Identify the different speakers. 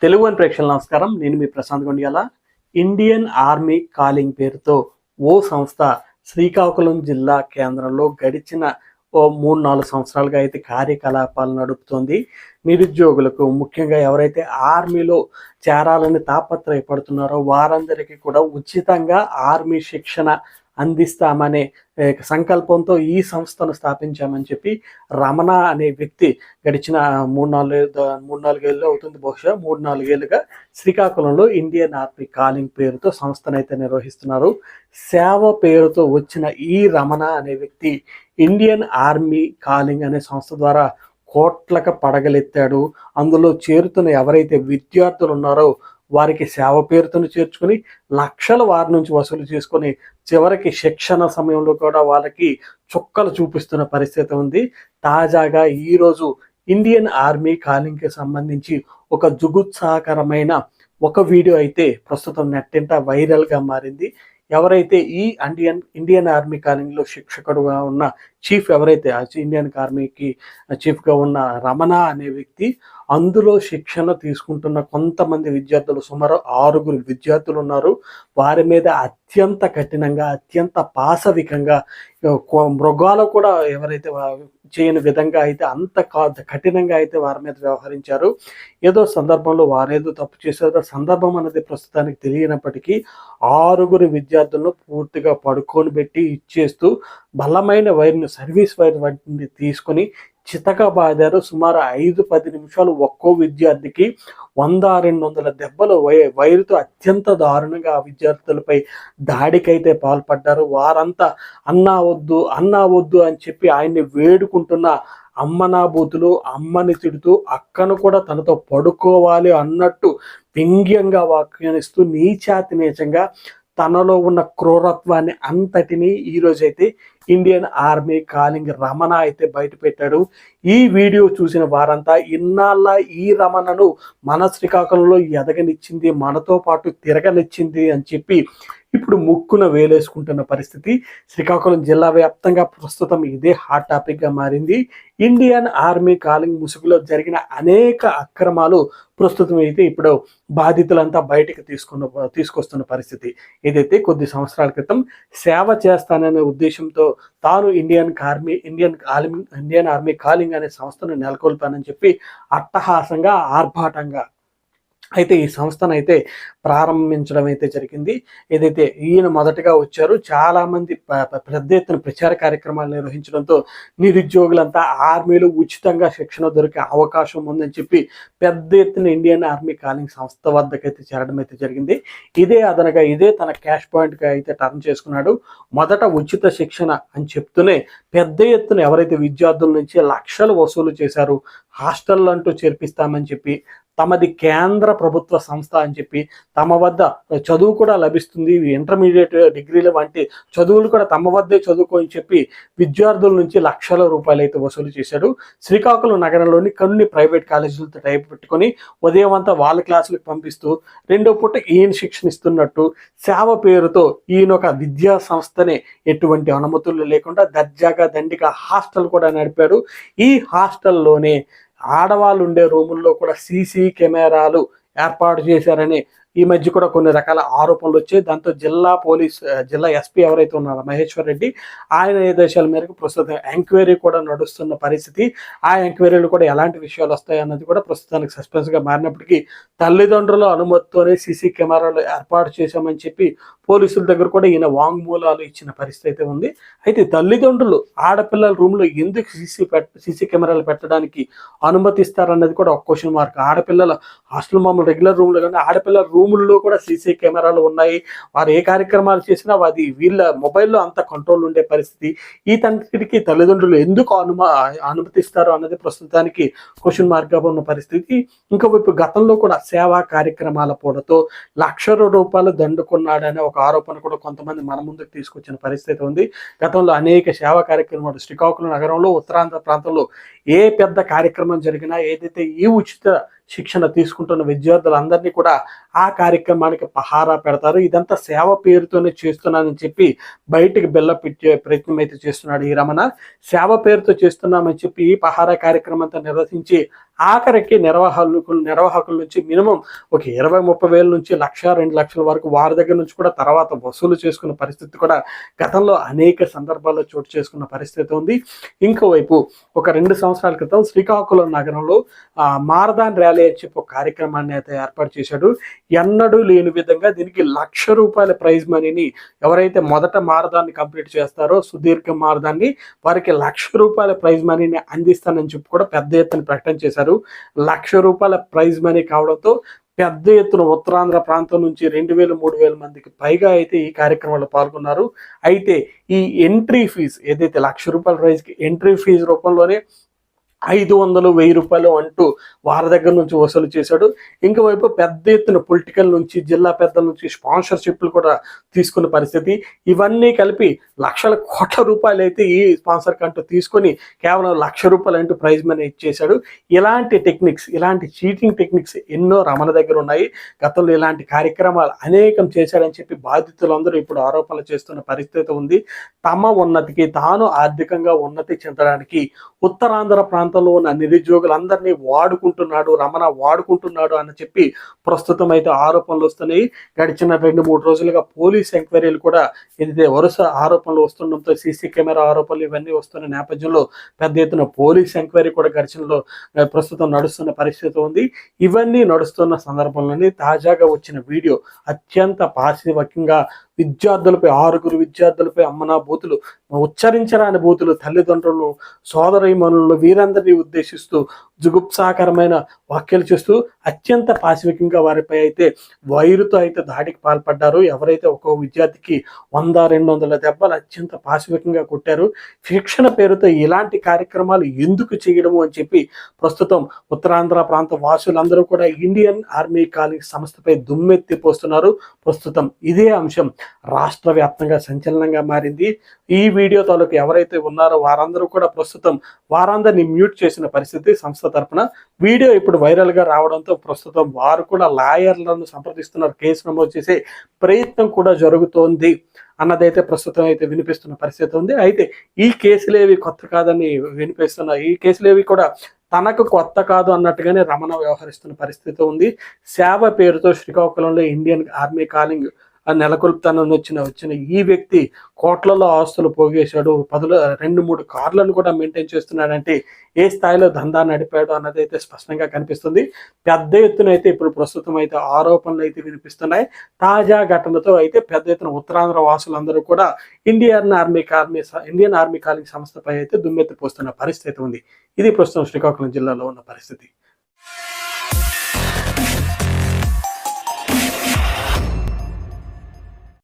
Speaker 1: Telugu one ప్రేక్షకుల నమస్కారం. నేను మీ ప్రశాంత్ గొండియాల. ఇండియన్ ఆర్మీ కాలింగ్ పేరుతో ఓ సంస్థ శ్రీకాకుళం జిల్లా కేంద్రంలో గడిచిన ఓ 3-4 సంవత్సరాలుగా అయితే కార్యకలాపాలు నడుపుతోంది. నిరుద్యోగులకు, ముఖ్యంగా ఎవరైతే ఆర్మీలో చేరాలని తాపత్రయపడుతున్నారో వారందరికీ కూడా ఉచితంగా ఆర్మీ శిక్షణ అందిస్తామనే సంకల్పంతో ఈ సంస్థను స్థాపించామని చెప్పి రమణ అనే వ్యక్తి గడిచిన 3-4 ఏళ్ళు అవుతుంది, బహుశా 3-4 ఏళ్ళుగా శ్రీకాకుళంలో ఇండియన్ ఆర్మీ కాలింగ్ పేరుతో సంస్థనైతే నిర్వహిస్తున్నారు. సేవ పేరుతో వచ్చిన ఈ రమణ అనే వ్యక్తి ఇండియన్ ఆర్మీ కాలింగ్ అనే సంస్థ ద్వారా కోట్లకు పడగలెత్తాడు. అందులో చేరుతున్న ఎవరైతే విద్యార్థులు ఉన్నారో వారికి సేవ పేరుతో చేర్చుకొని లక్షల వారి నుంచి వసూలు చేసుకొని చివరికి శిక్షణ సమయంలో కూడా వాళ్ళకి చుక్కలు చూపిస్తున్న పరిస్థితి ఉంది. తాజాగా ఈరోజు ఇండియన్ ఆర్మీ కాలింగ్కి సంబంధించి ఒక జుగుత్సాకరమైన ఒక వీడియో అయితే ప్రస్తుతం నెట్టింట వైరల్గా మారింది. ఎవరైతే ఈ ఇండియన్ ఆర్మీ కాలింగ్లో శిక్షకుడుగా ఉన్న చీఫ్, ఎవరైతే ఇండియన్ ఆర్మీకి చీఫ్గా ఉన్న రమణ అనే వ్యక్తి, అందులో శిక్షణ తీసుకుంటున్న కొంతమంది విద్యార్థులు, సుమారు 6 విద్యార్థులు ఉన్నారు. వారి మీద అత్యంత కఠినంగా, అత్యంత పాశవికంగా, మృగాలు కూడా ఎవరైతే చేయని విధంగా అయితే అంత కఠినంగా అయితే వారి మీద వ్యవహరించారు. ఏదో సందర్భంలో వారేదో తప్పు చేశారో సందర్భం అనేది ప్రస్తుతానికి తెలియనప్పటికీ 6 విద్యార్థులను పూర్తిగా పడుకొని పెట్టి ఇచ్చేస్తూ బలమైన వైర్ను, సర్వీస్ వైర్ వంటిని తీసుకొని చితక బాదారు. సుమారు 5-10 నిమిషాలు ఒక్కో విద్యార్థికి 100-200 దెబ్బలు వైరుతో అత్యంత దారుణంగా ఆ విద్యార్థులపై దాడికైతే పాల్పడ్డారు. వారంతా అన్నా వద్దు అని చెప్పి ఆయన్ని వేడుకుంటున్న అమ్మనాబూతులు, అమ్మని తిడుతూ అక్కను కూడా తనతో పడుకోవాలి అన్నట్టు వ్యంగ్యంగా వ్యాఖ్యానిస్తూ నీచంగా తనలో ఉన్న క్రూరత్వాన్ని అంతటినీ ఈరోజైతే ఇండియన్ ఆర్మీ కాలింగ్ రమణ అయితే బయట పెట్టాడు. ఈ వీడియో చూసిన వారంతా ఇన్నాళ్ళ ఈ రమణను మన శ్రీకాకుళంలో ఎదగనిచ్చింది, మనతో పాటు తిరగనిచ్చింది అని చెప్పి ఇప్పుడు ముక్కున వేలేసుకుంటున్న పరిస్థితి. శ్రీకాకుళం జిల్లా వ్యాప్తంగా ప్రస్తుతం ఇదే హాట్ టాపిక్గా మారింది. ఇండియన్ ఆర్మీ కాలింగ్ ముసుగులో జరిగిన అనేక అక్రమాలు ప్రస్తుతం అయితే ఇప్పుడు బాధితులంతా బయటకు తీసుకొస్తున్న పరిస్థితి. ఏదైతే కొద్ది సంవత్సరాల క్రితం సేవ చేస్తాననే ఉద్దేశంతో తాను ఇండియన్ ఆర్మీ కాలింగ్ అనే సంస్థను నెలకొల్పానని చెప్పి అట్టహాసంగా, ఆర్భాటంగా అయితే ఈ సంస్థను అయితే ప్రారంభించడం అయితే జరిగింది. ఏదైతే ఈయన మొదటగా వచ్చారు, చాలామంది పెద్ద ఎత్తున ప్రచార కార్యక్రమాలు నిర్వహించడంతో నిరుద్యోగులంతా ఆర్మీలో ఉచితంగా శిక్షణ దొరికే అవకాశం ఉందని చెప్పి పెద్ద ఎత్తున ఇండియన్ ఆర్మీ కాలింగ్ సంస్థ వద్దకైతే చేరడం అయితే జరిగింది. ఇదే అదనగా, ఇదే తన క్యాష్ పాయింట్గా అయితే టర్న్ చేసుకున్నాడు. మొదట ఉచిత శిక్షణ అని చెప్తూనే పెద్ద ఎత్తున ఎవరైతే విద్యార్థుల నుంచి లక్షలు వసూలు చేశారు, హాస్టల్ అంటూ చేర్పిస్తామని చెప్పి, తమది కేంద్ర ప్రభుత్వ సంస్థ అని చెప్పి, తమ వద్ద చదువు కూడా లభిస్తుంది, ఇంటర్మీడియట్, డిగ్రీల వంటి చదువులు కూడా తమ వద్దే చదువుకొని చెప్పి విద్యార్థుల నుంచి లక్షల రూపాయలు అయితే వసూలు చేశాడు. శ్రీకాకుళం నగరంలోని కొన్ని ప్రైవేట్ కాలేజీలతో టైప్ పెట్టుకొని ఉదయం అంతా వాళ్ళ క్లాసులకు పంపిస్తూ రెండో పూట ఈయన శిక్షణ ఇస్తున్నట్టు సేవ పేరుతో ఈయన ఒక విద్యా సంస్థనే ఎటువంటి అనుమతులు లేకుండా దర్జాగా దండిగా హాస్టల్ కూడా నడిపాడు. ఈ హాస్టల్లోనే ఆడవాళ్ళు ఉండే రూముల్లో కూడా సీసీ కెమెరాలు ఏర్పాటు చేశారని ఈ మధ్య కూడా కొన్ని రకాల ఆరోపణలు వచ్చాయి. దాంతో జిల్లా ఎస్పీ ఎవరైతే ఉన్నారో మహేశ్వర్ రెడ్డి, ఆయన ఆదేశాల మేరకు ప్రస్తుతం ఎంక్వైరీ కూడా నడుస్తున్న పరిస్థితి. ఆ ఎంక్వైరీలు కూడా ఎలాంటి విషయాలు వస్తాయి అన్నది కూడా ప్రస్తుతానికి సస్పెన్స్గా మారినప్పటికీ తల్లిదండ్రుల అనుమతితోనే సీసీ కెమెరాలు ఏర్పాటు చేశామని చెప్పి పోలీసుల దగ్గర కూడా ఈయన వాంగ్మూలాలు ఇచ్చిన పరిస్థితి అయితే ఉంది. అయితే తల్లిదండ్రులు ఆడపిల్లల రూమ్లో ఎందుకు సీసీ కెమెరాలు పెట్టడానికి అనుమతిస్తారన్నది కూడా ఒక క్వశ్చన్ మార్క్. ఆడపిల్లల హాస్టల్ మామూలు రెగ్యులర్ రూమ్లో కానీ ఆడపిల్లల రూముల్లో కూడా సీసీ కెమెరాలు ఉన్నాయి. వారు ఏ కార్యక్రమాలు చేసినా అది వీళ్ళ మొబైల్లో అంత కంట్రోల్ ఉండే పరిస్థితి. ఈ తండ్రికి తల్లిదండ్రులు ఎందుకు అనుమతిస్తారు అన్నది ప్రస్తుతానికి క్వశ్చన్ మార్క్గా ఉన్న పరిస్థితి. ఇంకోవైపు గతంలో కూడా సేవా కార్యక్రమాల పూటతో ₹1,00,000 దండుకున్నాడనే ఒక ఆరోపణ కూడా కొంతమంది మన ముందుకు తీసుకొచ్చిన పరిస్థితి ఉంది. గతంలో అనేక సేవా కార్యక్రమాలు శ్రీకాకుళం నగరంలో, ఉత్తరాంధ్ర ప్రాంతంలో ఏ పెద్ద కార్యక్రమం జరిగినా, ఏదైతే ఈ ఉచిత శిక్షణ తీసుకుంటున్న విద్యార్థులందరినీ కూడా ఆ కార్యక్రమానికి పహారా పెడతారు. ఇదంతా సేవ పేరుతోనే చేస్తున్నానని చెప్పి బయటికి పెట్టే ప్రయత్నం అయితే చేస్తున్నాడు ఈ రమణ. సేవ పేరుతో చేస్తున్నామని చెప్పి ఈ పహారా కార్యక్రమం అంతా నిర్వహించి ఆఖరికి నిర్వాహకుల నుంచి మినిమం ఒక 20-30 వేల నుంచి 1-2 లక్షల వరకు వారి దగ్గర నుంచి కూడా తర్వాత వసూలు చేసుకున్న పరిస్థితి కూడా గతంలో అనేక సందర్భాల్లో చోటు చేసుకున్న పరిస్థితి ఉంది. ఇంకోవైపు ఒక 2 సంవత్సరాల క్రితం శ్రీకాకుళం నగరంలో మారథాన్ ర్యాలీ అని చెప్పి ఒక కార్యక్రమాన్ని అయితే ఏర్పాటు చేశాడు. ఎన్నడూ లేని విధంగా దీనికి ₹1,00,000 ప్రైజ్ మనీని ఎవరైతే మొదట మారథాన్ని కంప్లీట్ చేస్తారో సుదీర్ఘ మారథాన్ని వారికి ₹1,00,000 ప్రైజ్ మనీని అందిస్తానని చెప్పి కూడా పెద్ద ఎత్తున ప్రకటన చేశారు. ₹1,00,000 ప్రైజ్ మనీ కావడంతో పెద్ద ఎత్తున ఉత్తరాంధ్ర ప్రాంతం నుంచి 2,000-3,000 మందికి పైగా అయితే ఈ కార్యక్రమంలో పాల్గొన్నారు. అయితే ఈ ఎంట్రీ ఫీజు ఏదైతే ₹1,00,000 ప్రైజ్కి ఎంట్రీ ఫీజు రూపంలోనే 500-1,000 అంటూ వారి దగ్గర నుంచి వసూలు చేశాడు. ఇంకోవైపు పెద్ద ఎత్తున పొలిటికల్ నుంచి జిల్లా పెద్దల నుంచి స్పాన్సర్షిప్లు కూడా తీసుకున్న పరిస్థితి. ఇవన్నీ కలిపి లక్షల కోట్ల రూపాయలు అయితే ఈ స్పాన్సర్ కంటూ తీసుకొని కేవలం ₹1,00,000 అంటూ ప్రైజ్ మనీ ఇచ్చేశాడు. ఇలాంటి టెక్నిక్స్, ఇలాంటి చీటింగ్ టెక్నిక్స్ ఎన్నో రమణ దగ్గర ఉన్నాయి. గతంలో ఇలాంటి కార్యక్రమాలు అనేకం చేశాడని చెప్పి బాధితులందరూ ఇప్పుడు ఆరోపణలు చేస్తున్న పరిస్థితి ఉంది. తమ ఉన్నతికి తాను ఆర్థికంగా ఉన్నతి చెందడానికి ఉత్తరాంధ్ర ప్రాంతంలో ఉన్న నిరుద్యోగులందరినీ రమణ వాడుకుంటున్నాడు అని చెప్పి ప్రస్తుతం అయితే ఆరోపణలు వస్తున్నాయి. గడిచిన 2-3 రోజులుగా పోలీస్ ఎంక్వైరీలు కూడా ఏదైతే వరుస ఆరోపణలు వస్తుండడంతో సీసీ కెమెరా ఆరోపణలు ఇవన్నీ వస్తున్న నేపథ్యంలో పెద్ద ఎత్తున పోలీస్ ఎంక్వైరీ కూడా ప్రస్తుతం నడుస్తున్న పరిస్థితి ఉంది. ఇవన్నీ నడుస్తున్న సందర్భంలోనే తాజాగా వచ్చిన వీడియో అత్యంత పాశవికంగా విద్యార్థులపై 6 విద్యార్థులపై అమ్మనా బూతులు, ఉచ్చరించరాని బూతులు, తల్లిదండ్రులను, సోదరీమణులను వీరందరినీ ఉద్దేశిస్తూ జుగుప్సాకరమైన వ్యాఖ్యలు చేస్తూ అత్యంత పాశవికంగా వారిపై అయితే వైరుతో అయితే దాడికి పాల్పడ్డారు. ఎవరైతే ఒక్కో విద్యార్థికి 100-200 దెబ్బలు అత్యంత పాశవికంగా కొట్టారు. శిక్షణ పేరుతో ఇలాంటి కార్యక్రమాలు ఎందుకు చేయడము అని చెప్పి ప్రస్తుతం ఉత్తరాంధ్ర ప్రాంత వాసులందరూ కూడా ఇండియన్ ఆర్మీ కాలింగ్ సంస్థపై దుమ్మెత్తిపోస్తున్నారు. ప్రస్తుతం ఇదే అంశం రాష్ట్ర వ్యాప్తంగా సంచలనంగా మారింది. ఈ వీడియో తాలూకు ఎవరైతే ఉన్నారో వారందరూ కూడా ప్రస్తుతం వారందరినీ మ్యూట్ చేసిన పరిస్థితి సంస్థ తరపున. వీడియో ఇప్పుడు వైరల్ గా రావడంతో ప్రస్తుతం వారు కూడా లాయర్లను సంప్రదిస్తున్నారు. కేసు నమోదు చేసే ప్రయత్నం కూడా జరుగుతోంది అన్నదైతే ప్రస్తుతం అయితే వినిపిస్తున్న పరిస్థితి ఉంది. అయితే ఈ కేసులేవి కొత్త కాదని ఈ కేసులేవి కూడా తనకు కొత్త కాదు అన్నట్టుగానే రమణ వ్యవహరిస్తున్న పరిస్థితి ఉంది. సేవ పేరుతో శ్రీకాకుళంలో ఇండియన్ ఆర్మీ కాలింగ్ నెలకొల్పుతానని వచ్చిన ఈ వ్యక్తి కోట్లలో ఆస్తులు పోగేశాడు. 2-3 కార్లను కూడా మెయింటైన్ చేస్తున్నాడంటే ఏ స్థాయిలో దందా నడిపాడు అన్నది అయితే స్పష్టంగా కనిపిస్తుంది. పెద్ద ఎత్తున అయితే ఇప్పుడు ప్రస్తుతం అయితే ఆరోపణలు అయితే వినిపిస్తున్నాయి. తాజా ఘటనతో అయితే పెద్ద ఎత్తున ఉత్తరాంధ్ర వాసులందరూ కూడా ఇండియన్ ఆర్మీ కాలింగ్ సంస్థపై అయితే దుమ్మెత్తిపోస్తున్న పరిస్థితి ఉంది. ఇది ప్రస్తుతం శ్రీకాకుళం జిల్లాలో ఉన్న పరిస్థితి.